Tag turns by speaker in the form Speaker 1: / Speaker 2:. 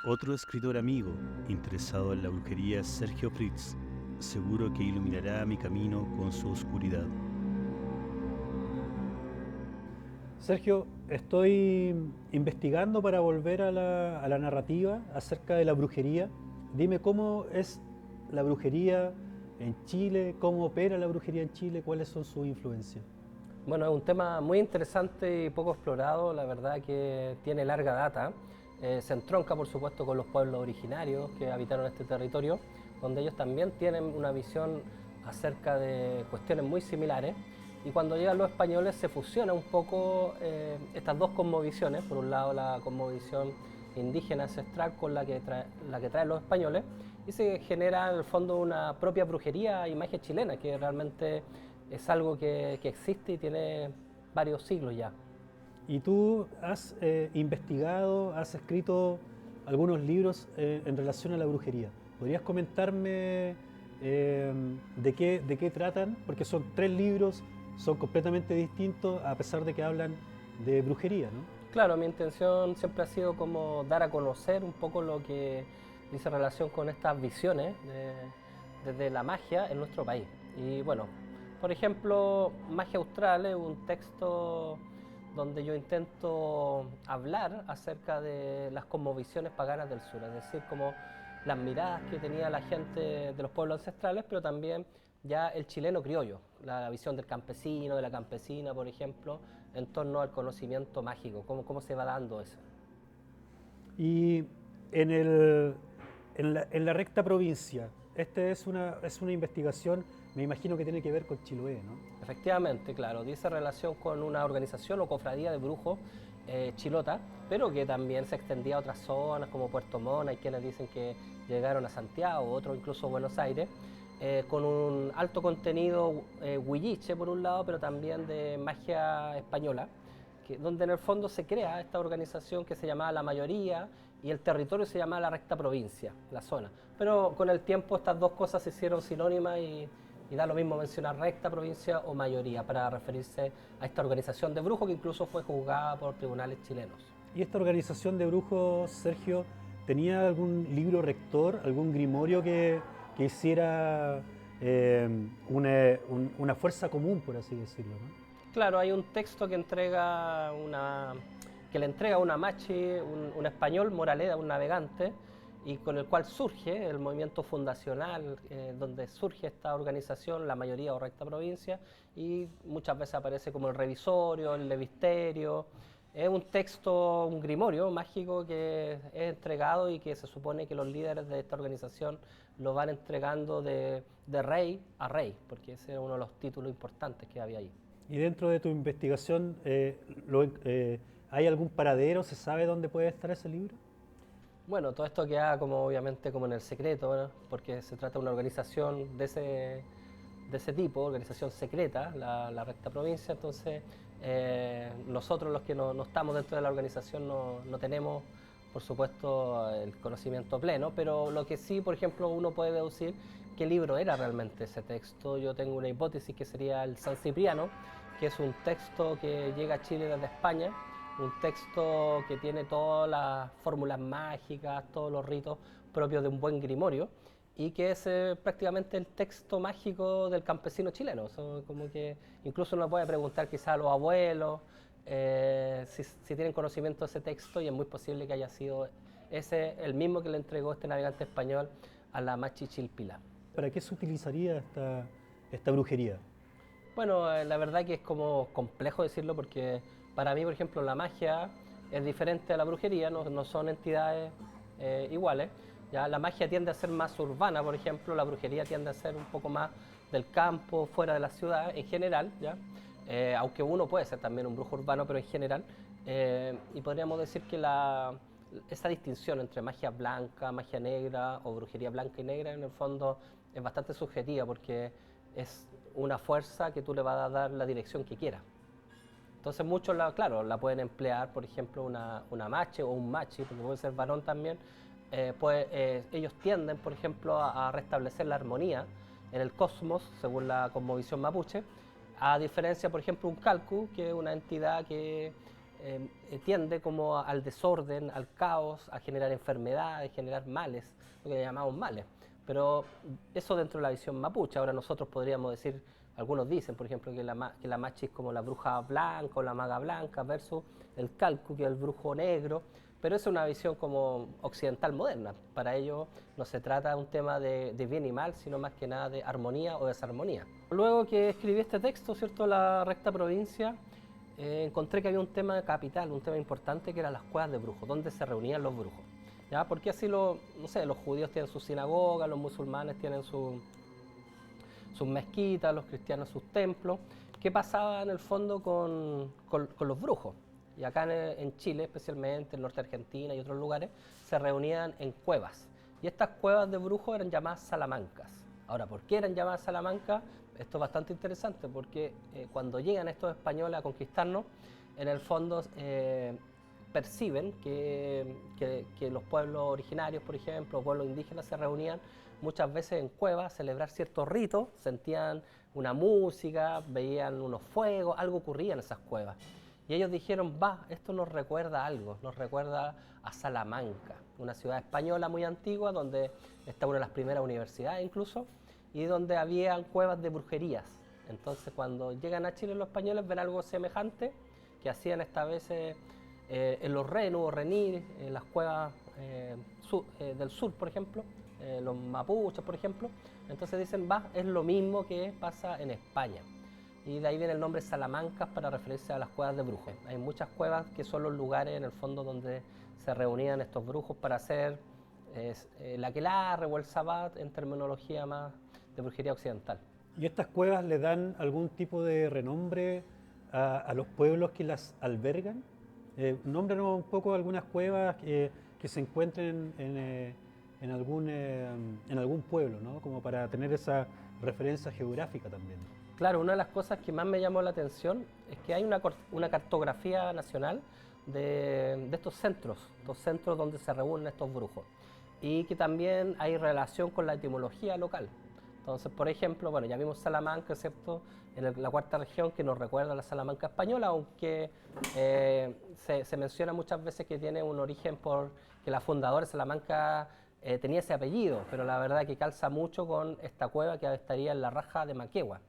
Speaker 1: Otro escritor amigo, interesado en la brujería, es Sergio Fritz, seguro que iluminará mi camino con su oscuridad. Sergio, estoy investigando para volver a la narrativa acerca de la brujería. Dime cómo es la brujería en Chile, cómo opera la brujería en Chile, cuáles son sus influencias.
Speaker 2: Bueno, es un tema muy interesante y poco explorado, la verdad que tiene larga data. Se entronca, por supuesto, con los pueblos originarios que habitaron este territorio, donde ellos también tienen una visión acerca de cuestiones muy similares. Y cuando llegan los españoles se fusiona un poco estas dos cosmovisiones, por un lado la cosmovisión indígena ancestral con la que traen los españoles, y se genera en el fondo una propia brujería y magia chilena, que realmente es algo que existe y tiene varios siglos ya.
Speaker 1: Y tú has investigado, has escrito algunos libros en relación a la brujería. ¿Podrías comentarme de qué tratan? Porque son tres libros, son completamente distintos a pesar de que hablan de brujería, ¿no?
Speaker 2: Claro, mi intención siempre ha sido como dar a conocer un poco lo que dice relación con estas visiones desde la magia en nuestro país. Y bueno, por ejemplo, Magia Austral es un texto donde yo intento hablar acerca de las cosmovisiones paganas del sur, es decir, como las miradas que tenía la gente de los pueblos ancestrales, pero también ya el chileno criollo, la visión del campesino, de la campesina, por ejemplo, en torno al conocimiento mágico, cómo se va dando eso.
Speaker 1: Y en la recta provincia, esta es una investigación, me imagino que tiene que ver con Chiloé, ¿no?
Speaker 2: Efectivamente, claro, dice relación con una organización o cofradía de brujos chilota, pero que también se extendía a otras zonas como Puerto Montt, hay quienes dicen que llegaron a Santiago, otros incluso a Buenos Aires, con un alto contenido huilliche por un lado, pero también de magia española, donde en el fondo se crea esta organización que se llamaba La Mayoría y el territorio se llamaba la Recta Provincia, la zona. Pero con el tiempo estas dos cosas se hicieron sinónimas y da lo mismo mencionar recta provincia o mayoría para referirse a esta organización de brujos que incluso fue juzgada por tribunales chilenos.
Speaker 1: ¿Y esta organización de brujos, Sergio, tenía algún libro rector, algún grimorio que hiciera una fuerza común, por así decirlo, ¿no?
Speaker 2: Claro, hay un texto que le entrega a una machi, un español, Moraleda, un navegante, y con el cual surge el movimiento fundacional, donde surge esta organización, la mayoría o recta provincia, y muchas veces aparece como el revisorio, el levisterio. Es un texto, un grimorio mágico que es entregado y que se supone que los líderes de esta organización lo van entregando de rey a rey, porque ese era uno de los títulos importantes que había ahí.
Speaker 1: Y dentro de tu investigación, ¿hay algún paradero? ¿Se sabe dónde puede estar ese libro?
Speaker 2: Bueno, todo esto queda como obviamente como en el secreto, ¿no? Porque se trata de una organización de ese tipo, organización secreta, la recta provincia, entonces nosotros los que no estamos dentro de la organización no tenemos, por supuesto, el conocimiento pleno, pero lo que sí, por ejemplo, uno puede deducir qué libro era realmente ese texto. Yo tengo una hipótesis que sería el San Cipriano, que es un texto que llega a Chile desde España, un texto que tiene todas las fórmulas mágicas, todos los ritos propios de un buen grimorio y que es prácticamente el texto mágico del campesino chileno. Como que incluso uno puede preguntar quizá a los abuelos si tienen conocimiento de ese texto y es muy posible que haya sido ese el mismo que le entregó este navegante español a la Machi Chilpila.
Speaker 1: ¿Para qué se utilizaría esta brujería?
Speaker 2: Bueno, la verdad que es como complejo decirlo porque para mí, por ejemplo, la magia es diferente a la brujería, no son entidades iguales. ¿Ya? La magia tiende a ser más urbana, por ejemplo, la brujería tiende a ser un poco más del campo, fuera de la ciudad en general, ¿ya? Aunque uno puede ser también un brujo urbano, pero en general. Y podríamos decir que esa distinción entre magia blanca, magia negra o brujería blanca y negra en el fondo es bastante subjetiva porque es una fuerza que tú le vas a dar la dirección que quieras. Entonces muchos, claro, la pueden emplear, por ejemplo, una mache o un machi, porque puede ser varón también, ellos tienden, por ejemplo, a restablecer la armonía en el cosmos, según la cosmovisión mapuche, a diferencia, por ejemplo, un calcu, que es una entidad que tiende como al desorden, al caos, a generar enfermedades, generar males, lo que le llamamos males. Pero eso dentro de la visión mapuche. Ahora nosotros podríamos decir, algunos dicen, por ejemplo, que la machi es como la bruja blanca o la maga blanca versus el calcu, que es el brujo negro, pero es una visión como occidental moderna. Para ello no se trata de un tema de bien y mal, sino más que nada de armonía o desarmonía. Luego que escribí este texto, ¿cierto?, La Recta Provincia, encontré que había un tema capital, un tema importante, que eran las cuevas de brujos, donde se reunían los brujos. ¿Ya? Porque así no sé, los judíos tienen sus sinagogas, los musulmanes tienen sus mezquitas, los cristianos sus templos. ¿Qué pasaba en el fondo con los brujos? Y acá en Chile, especialmente, en el norte de Argentina y otros lugares, se reunían en cuevas. Y estas cuevas de brujos eran llamadas salamancas. Ahora, ¿por qué eran llamadas salamancas? Esto es bastante interesante porque cuando llegan estos españoles a conquistarnos, en el fondo perciben que los pueblos originarios, por ejemplo, o pueblos indígenas se reunían muchas veces en cuevas a celebrar ciertos ritos, sentían una música, veían unos fuegos, algo ocurría en esas cuevas. Y ellos dijeron, esto nos recuerda a algo, nos recuerda a Salamanca, una ciudad española muy antigua, donde está una de las primeras universidades incluso, y donde había cuevas de brujerías. Entonces cuando llegan a Chile los españoles ven algo semejante, que hacían esta vez en los Renu o Renir, en las cuevas del sur, por ejemplo, los mapuches, por ejemplo. Entonces dicen, es lo mismo que pasa en España. Y de ahí viene el nombre Salamancas para referirse a las cuevas de brujos. Hay muchas cuevas que son los lugares en el fondo donde se reunían estos brujos para hacer el aquelarre o el sabbat en terminología más de brujería occidental.
Speaker 1: ¿Y estas cuevas le dan algún tipo de renombre a los pueblos que las albergan? Nómbranos un poco algunas cuevas que se encuentren en algún pueblo, ¿no? Como para tener esa referencia geográfica también.
Speaker 2: Claro, una de las cosas que más me llamó la atención es que hay una cartografía nacional de estos centros donde se reúnen estos brujos, y que también hay relación con la etimología local. Entonces, por ejemplo, bueno, ya vimos Salamanca, excepto en la cuarta región, que nos recuerda a la Salamanca española, aunque se menciona muchas veces que tiene un origen por que la fundadora de Salamanca tenía ese apellido, pero la verdad que calza mucho con esta cueva que estaría en la Raja de Maquegua.